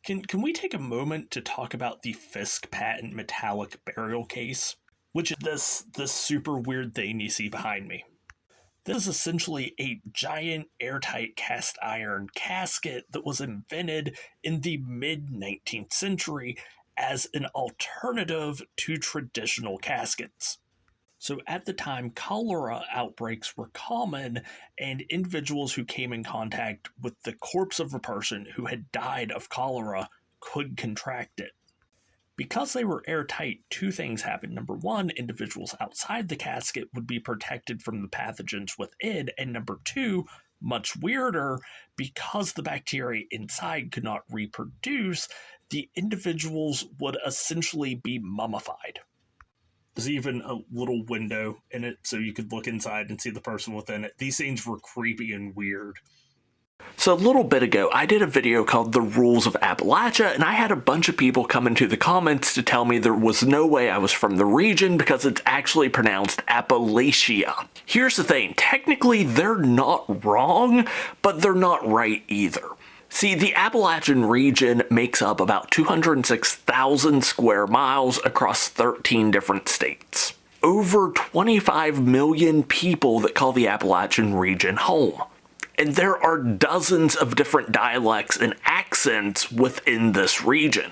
Can we take a moment to talk about the Fisk patent metallic burial case? Which is this super weird thing you see behind me. This is essentially a giant airtight cast iron casket that was invented in the mid-19th century as an alternative to traditional caskets. So at the time, cholera outbreaks were common, and individuals who came in contact with the corpse of a person who had died of cholera could contract it. Because they were airtight, two things happened. Number one, individuals outside the casket would be protected from the pathogens within, and number two, much weirder, because the bacteria inside could not reproduce, the individuals would essentially be mummified. There's even a little window in it so you could look inside and see the person within it. These things were creepy and weird. So a little bit ago, I did a video called The Rules of Appalachia, and I had a bunch of people come into the comments to tell me there was no way I was from the region because it's actually pronounced Appalachia. Here's the thing, technically they're not wrong, but they're not right either. See, the Appalachian region makes up about 206,000 square miles across 13 different states. Over 25 million people that call the Appalachian region home. And there are dozens of different dialects and accents within this region.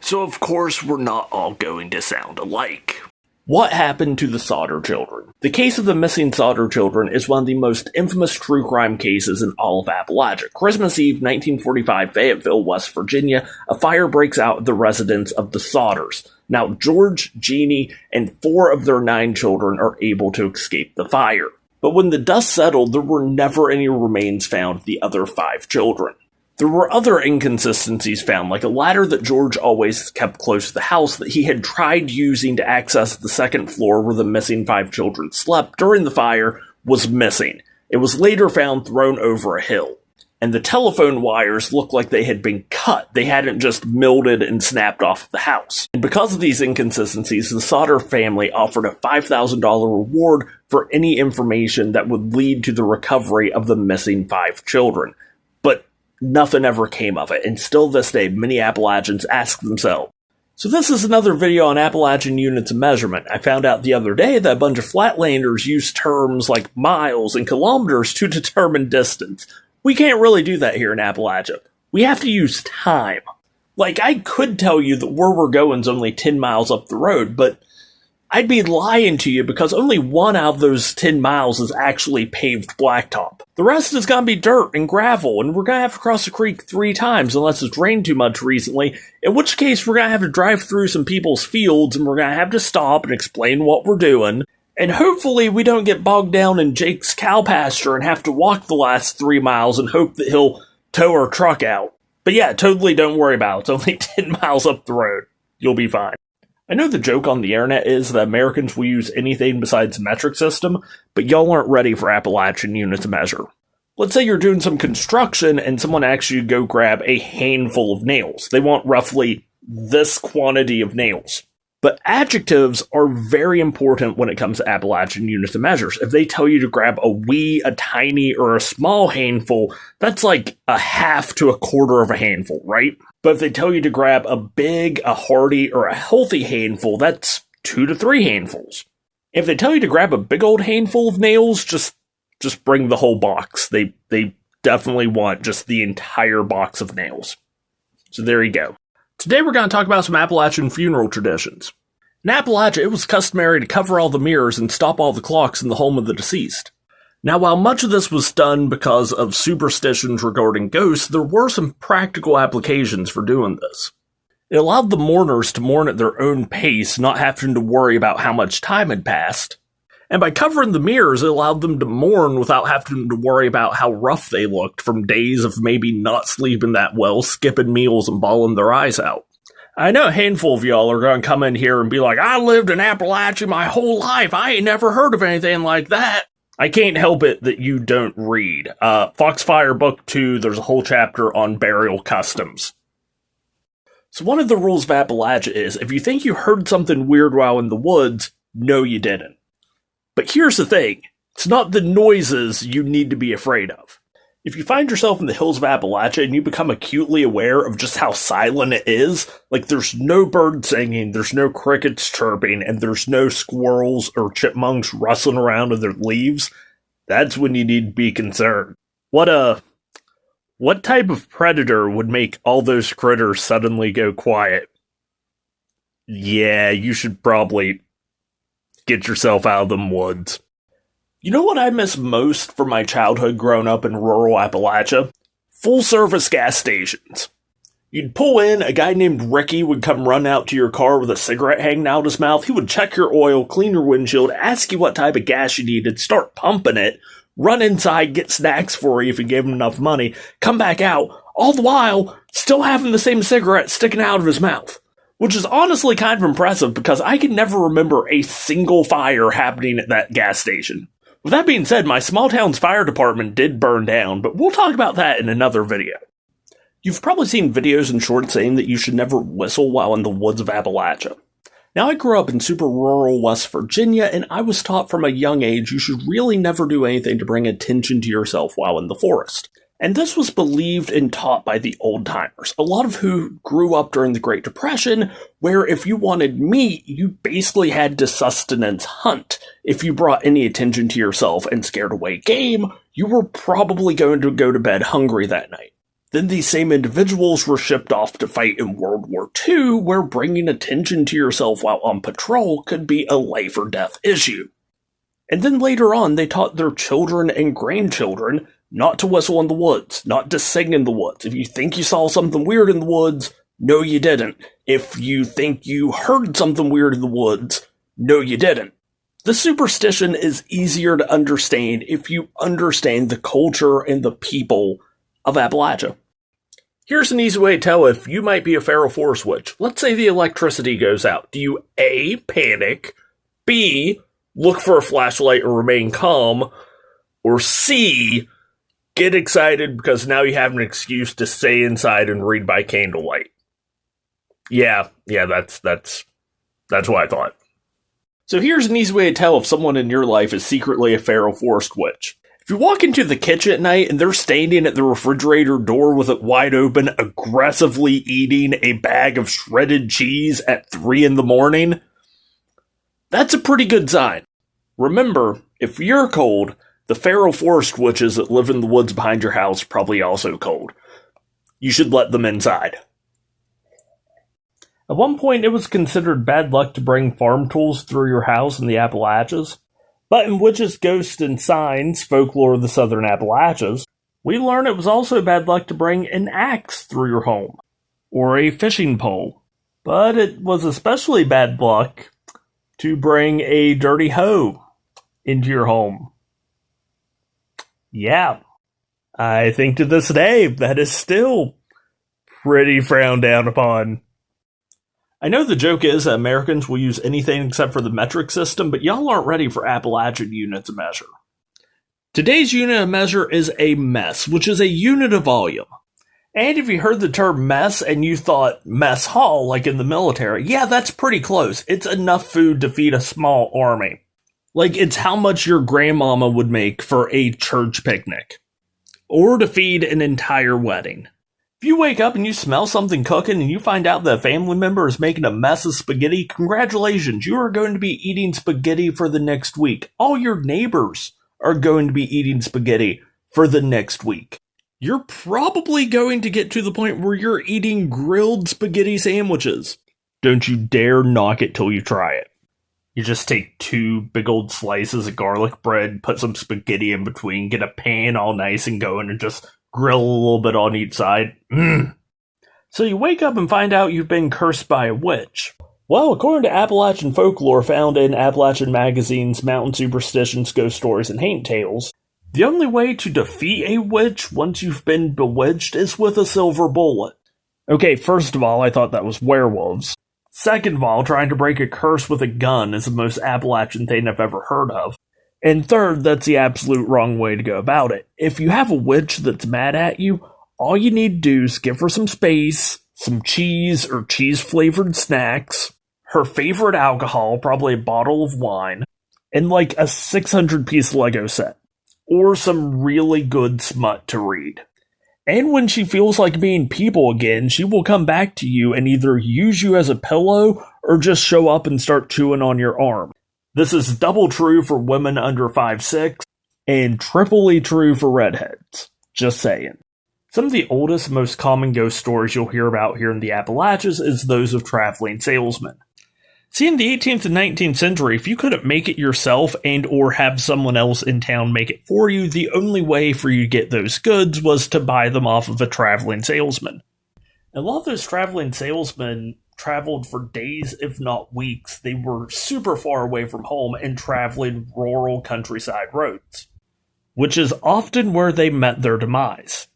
So of course we're not all going to sound alike. What happened to the Sodder children? The case of the missing Sodder children is one of the most infamous true crime cases in all of Appalachia. Christmas Eve, 1945, Fayetteville, West Virginia, a fire breaks out at the residence of the Sodders. Now, George, Jeannie, and 4 of their 9 children are able to escape the fire. But when the dust settled, there were never any remains found of the other 5 children. There were other inconsistencies found, like a ladder that George always kept close to the house that he had tried using to access the second floor where the missing 5 children slept during the fire was missing. It was later found thrown over a hill. And the telephone wires looked like they had been cut. They hadn't just milded and snapped off the house. And because of these inconsistencies, the Sodder family offered a $5,000 reward for any information that would lead to the recovery of the missing 5 children. But nothing ever came of it, and still this day, many Appalachians ask themselves. So this is another video on Appalachian units of measurement. I found out the other day that a bunch of flatlanders use terms like miles and kilometers to determine distance. We can't really do that here in Appalachia. We have to use time. Like, I could tell you that where we're going is only 10 miles up the road, but I'd be lying to you because only 1 out of those 10 miles is actually paved blacktop. The rest is going to be dirt and gravel, and we're going to have to cross the creek 3 times unless it's rained too much recently, in which case we're going to have to drive through some people's fields, and we're going to have to stop and explain what we're doing. And hopefully we don't get bogged down in Jake's cow pasture and have to walk the last 3 miles and hope that he'll tow our truck out. But yeah, totally don't worry about it. It's only 10 miles up the road. You'll be fine. I know the joke on the internet is that Americans will use anything besides metric system, but y'all aren't ready for Appalachian units of measure. Let's say you're doing some construction and someone asks you to go grab a handful of nails. They want roughly this quantity of nails. But adjectives are very important when it comes to Appalachian units of measures. If they tell you to grab a wee, a tiny, or a small handful, that's like a half to a quarter of a handful, right? But if they tell you to grab a big, a hearty, or a healthy handful, that's 2 to 3 handfuls. If they tell you to grab a big old handful of nails, just bring the whole box. They definitely want just the entire box of nails. So there you go. Today we're going to talk about some Appalachian funeral traditions. In Appalachia, it was customary to cover all the mirrors and stop all the clocks in the home of the deceased. Now, while much of this was done because of superstitions regarding ghosts, there were some practical applications for doing this. It allowed the mourners to mourn at their own pace, not having to worry about how much time had passed. And by covering the mirrors, it allowed them to mourn without having to worry about how rough they looked from days of maybe not sleeping that well, skipping meals, and bawling their eyes out. I know a handful of y'all are going to come in here and be like, I lived in Appalachia my whole life. I ain't never heard of anything like that. I can't help it that you don't read. Foxfire Book 2, there's a whole chapter on burial customs. So one of the rules of Appalachia is, if you think you heard something weird while in the woods, no you didn't. But here's the thing, it's not the noises you need to be afraid of. If you find yourself in the hills of Appalachia and you become acutely aware of just how silent it is, like there's no bird singing, there's no crickets chirping, and there's no squirrels or chipmunks rustling around in their leaves, that's when you need to be concerned. What type of predator would make all those critters suddenly go quiet? Yeah, you should probably get yourself out of them woods. You know what I miss most from my childhood growing up in rural Appalachia? Full-service gas stations. You'd pull in, a guy named Ricky would come run out to your car with a cigarette hanging out his mouth. He would check your oil, clean your windshield, ask you what type of gas you needed, start pumping it, run inside, get snacks for you if you gave him enough money, come back out, all the while still having the same cigarette sticking out of his mouth. Which is honestly kind of impressive because I can never remember a single fire happening at that gas station. With that being said, my small town's fire department did burn down, but we'll talk about that in another video. You've probably seen videos and shorts saying that you should never whistle while in the woods of Appalachia. Now, I grew up in super rural West Virginia, and I was taught from a young age you should really never do anything to bring attention to yourself while in the forest. And this was believed and taught by the old-timers, a lot of who grew up during the Great Depression, where if you wanted meat, you basically had to sustenance hunt. If you brought any attention to yourself and scared away game, you were probably going to go to bed hungry that night. Then these same individuals were shipped off to fight in World War II, where bringing attention to yourself while on patrol could be a life-or-death issue. And then later on, they taught their children and grandchildren not to whistle in the woods, not to sing in the woods. If you think you saw something weird in the woods, no you didn't. If you think you heard something weird in the woods, no you didn't. The superstition is easier to understand if you understand the culture and the people of Appalachia. Here's an easy way to tell if you might be a feral forest witch. Let's say the electricity goes out. Do you A, panic, B, look for a flashlight and remain calm, or C, get excited because now you have an excuse to stay inside and read by candlelight? Yeah, that's what I thought. So here's an easy way to tell if someone in your life is secretly a feral forest witch. If you walk into the kitchen at night and they're standing at the refrigerator door with it wide open, aggressively eating a bag of shredded cheese at 3 a.m, that's a pretty good sign. Remember, if you're cold, the feral forest witches that live in the woods behind your house are probably also cold. You should let them inside. At one point, it was considered bad luck to bring farm tools through your house in the Appalachians. But in Witches, Ghosts, and Signs, Folklore of the Southern Appalachians, we learn it was also bad luck to bring an axe through your home, or a fishing pole. But it was especially bad luck to bring a dirty hoe into your home. Yeah, I think to this day that is still pretty frowned down upon. I know the joke is that Americans will use anything except for the metric system, but y'all aren't ready for Appalachian units of measure. Today's unit of measure is a mess, which is a unit of volume. And if you heard the term mess and you thought mess hall, like in the military, yeah, that's pretty close. It's enough food to feed a small army. Like, it's how much your grandmama would make for a church picnic. Or to feed an entire wedding. If you wake up and you smell something cooking and you find out that a family member is making a mess of spaghetti, congratulations, you are going to be eating spaghetti for the next week. All your neighbors are going to be eating spaghetti for the next week. You're probably going to get to the point where you're eating grilled spaghetti sandwiches. Don't you dare knock it till you try it. You just take 2 big old slices of garlic bread, put some spaghetti in between, get a pan all nice and going, and just grill a little bit on each side. So you wake up and find out you've been cursed by a witch. Well, according to Appalachian folklore found in Appalachian magazines, Mountain Superstitions, Ghost Stories, and Haint Tales, the only way to defeat a witch once you've been bewitched is with a silver bullet. Okay, first of all, I thought that was werewolves. Second of all, trying to break a curse with a gun is the most Appalachian thing I've ever heard of. And third, that's the absolute wrong way to go about it. If you have a witch that's mad at you, all you need to do is give her some space, some cheese or cheese-flavored snacks, her favorite alcohol, probably a bottle of wine, and like a 600-piece Lego set. or some really good smut to read. And when she feels like being people again, she will come back to you and either use you as a pillow or just show up and start chewing on your arm. This is double true for women under 5'6", and triply true for redheads. Just saying. Some of the oldest, most common ghost stories you'll hear about here in the Appalachians is those of traveling salesmen. See, in the 18th and 19th century, if you couldn't make it yourself and or have someone else in town make it for you, the only way for you to get those goods was to buy them off of a traveling salesman. A lot of those traveling salesmen traveled for days, if not weeks. They were super far away from home and traveling rural countryside roads, which is often where they met their demise.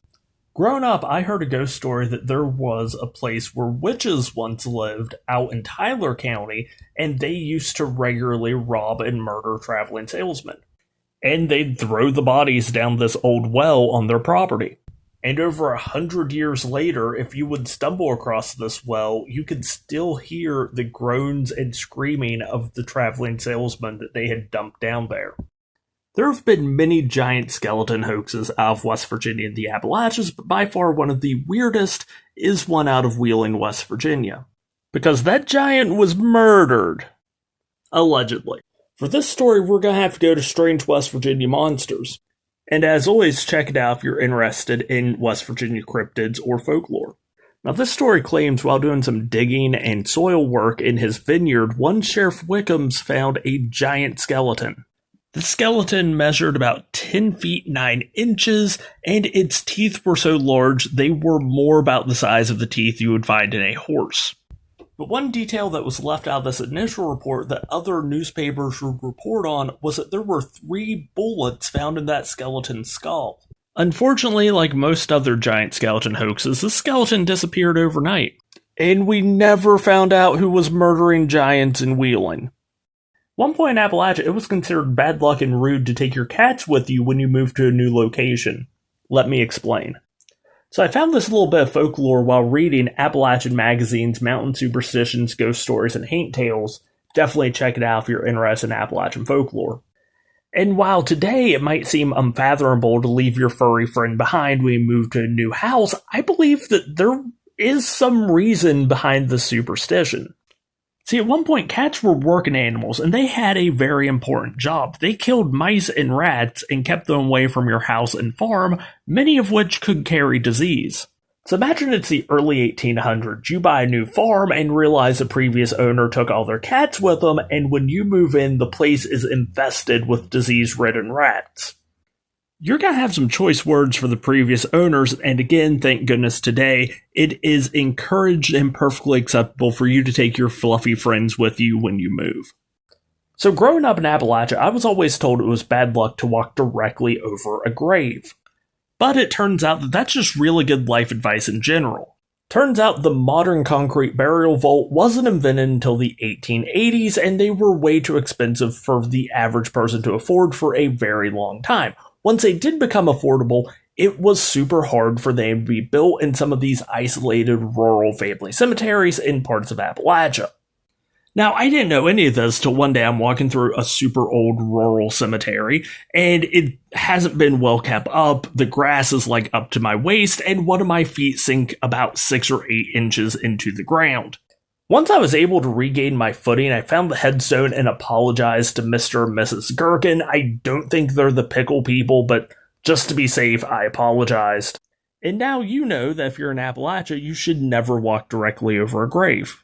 Growing up, I heard a ghost story that there was a place where witches once lived out in Tyler County, and they used to regularly rob and murder traveling salesmen. And they'd throw the bodies down this old well on their property. And over 100 years later, if you would stumble across this well, you could still hear the groans and screaming of the traveling salesman that they had dumped down there. There have been many giant skeleton hoaxes out of West Virginia and the Appalachians, but by far one of the weirdest is one out of Wheeling, West Virginia. Because that giant was murdered. Allegedly. For this story, we're going to have to go to Strange West Virginia Monsters. And as always, check it out if you're interested in West Virginia cryptids or folklore. Now, this story claims while doing some digging and soil work in his vineyard, one Sheriff Wickham's found a giant skeleton. The skeleton measured about 10 feet 9 inches, and its teeth were so large they were more about the size of the teeth you would find in a horse. But one detail that was left out of this initial report that other newspapers would report on was that there were 3 bullets found in that skeleton's skull. Unfortunately, like most other giant skeleton hoaxes, the skeleton disappeared overnight, and we never found out who was murdering giants in Wheeling. One point in Appalachia, it was considered bad luck and rude to take your cats with you when you moved to a new location. Let me explain. So I found this little bit of folklore while reading Appalachian Magazine's Mountain Superstitions, Ghost Stories, and Haint Tales. Definitely check it out if you're interested in Appalachian folklore. And while today it might seem unfathomable to leave your furry friend behind when you move to a new house, I believe that there is some reason behind the superstition. See, at one point, cats were working animals, and they had a very important job. They killed mice and rats and kept them away from your house and farm, many of which could carry disease. So imagine it's the early 1800s. You buy a new farm and realize the previous owner took all their cats with them, and when you move in, the place is infested with disease-ridden rats. You're going to have some choice words for the previous owners, and again, thank goodness today, it is encouraged and perfectly acceptable for you to take your fluffy friends with you when you move. So growing up in Appalachia, I was always told it was bad luck to walk directly over a grave. But it turns out that that's just really good life advice in general. Turns out the modern concrete burial vault wasn't invented until the 1880s, and they were way too expensive for the average person to afford for a very long time. Once they did become affordable, it was super hard for them to be built in some of these isolated rural family cemeteries in parts of Appalachia. Now, I didn't know any of this till one day I'm walking through a super old rural cemetery, and it hasn't been well kept up. The grass is like up to my waist, and one of my feet sink about 6 or 8 inches into the ground. Once I was able to regain my footing, I found the headstone and apologized to Mr. and Mrs. Gherkin. I don't think they're the pickle people, but just to be safe, I apologized. And now you know that if you're in Appalachia, you should never walk directly over a grave.